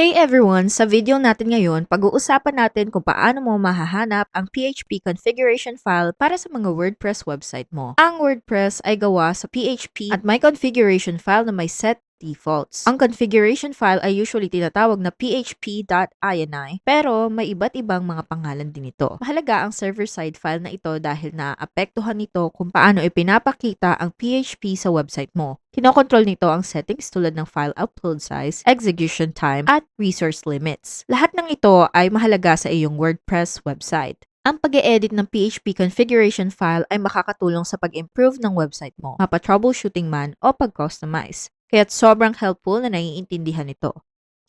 Hey everyone! Sa video natin ngayon, pag-uusapan natin kung paano mo mahahanap ang PHP configuration file para sa mga WordPress website mo. Ang WordPress ay gawa sa PHP at may configuration file na may set defaults. Ang configuration file ay usually tinatawag na php.ini pero may iba't ibang mga pangalan din ito. Mahalaga ang server-side file na ito dahil naapektuhan nito kung paano ipinapakita ang PHP sa website mo. Kinokontrol nito ang settings tulad ng file upload size, execution time, at resource limits. Lahat ng ito ay mahalaga sa iyong WordPress website. Ang pag-e-edit ng PHP configuration file ay makakatulong sa pag-improve ng website mo, mapa-troubleshooting man o pag-customize. Kaya't sobrang helpful na naiintindihan ito.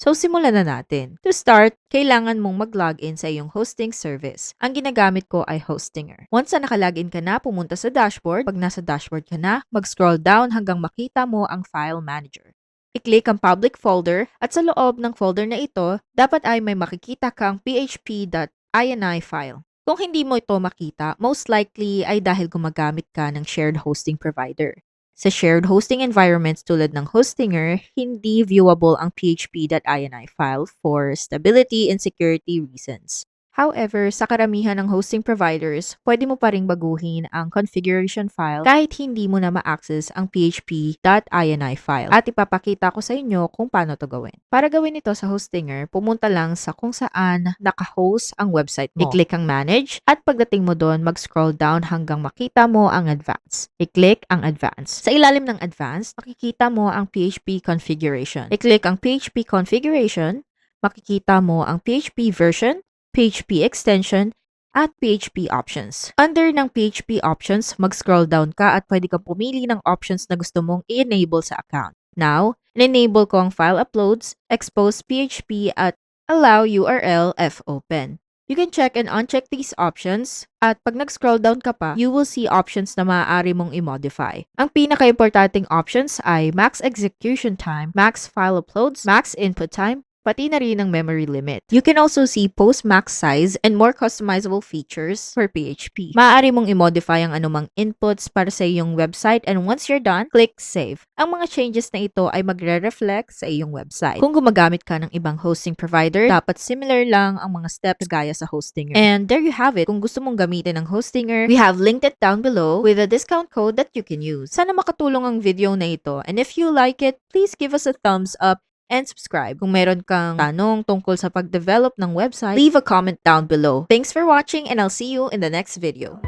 So simulan na natin. To start, kailangan mong mag-login sa iyong hosting service. Ang ginagamit ko ay Hostinger. Once na nakalagin ka na, pumunta sa dashboard. Pag nasa dashboard ka na, mag-scroll down hanggang makita mo ang file manager. I-click ang public folder at sa loob ng folder na ito, dapat ay may makikita kang php.ini file. Kung hindi mo ito makita, most likely ay dahil gumagamit ka ng shared hosting provider. Sa shared hosting environments tulad ng Hostinger, hindi viewable ang php.ini file for stability and security reasons. However, sa karamihan ng hosting providers, pwede mo pa ring baguhin ang configuration file kahit hindi mo na ma-access ang php.ini file. At ipapakita ko sa inyo kung paano to gawin. Para gawin ito sa Hostinger, pumunta lang sa kung saan naka-host ang website mo. I-click ang Manage at pagdating mo doon, mag-scroll down hanggang makita mo ang Advanced. I-click ang Advanced. Sa ilalim ng Advanced, makikita mo ang PHP configuration. I-click ang PHP configuration, makikita mo ang PHP version, PHP extension, at PHP options. Under ng PHP options, mag-scroll down ka at pwede kang pumili ng options na gusto mong i-enable sa account. Now, in-enable ko ang file uploads, expose PHP at allow URL fopen. You can check and uncheck these options at pag nag-scroll down ka pa, you will see options na maaari mong i-modify. Ang pinaka-importanting options ay max execution time, max file uploads, max input time, pati na rin ang memory limit. You can also see post max size and more customizable features for PHP. Maaari mong i-modify ang anumang inputs para sa iyong website and once you're done, click Save. Ang mga changes na ito ay magre-reflect sa iyong website. Kung gumagamit ka ng ibang hosting provider, dapat similar lang ang mga steps gaya sa Hostinger. And there you have it. Kung gusto mong gamitin ang Hostinger, we have linked it down below with a discount code that you can use. Sana makatulong ang video na ito and if you like it, please give us a thumbs up and subscribe. Kung meron kang tanong tungkol sa pag-develop ng website, leave a comment down below. Thanks for watching and I'll see you in the next video.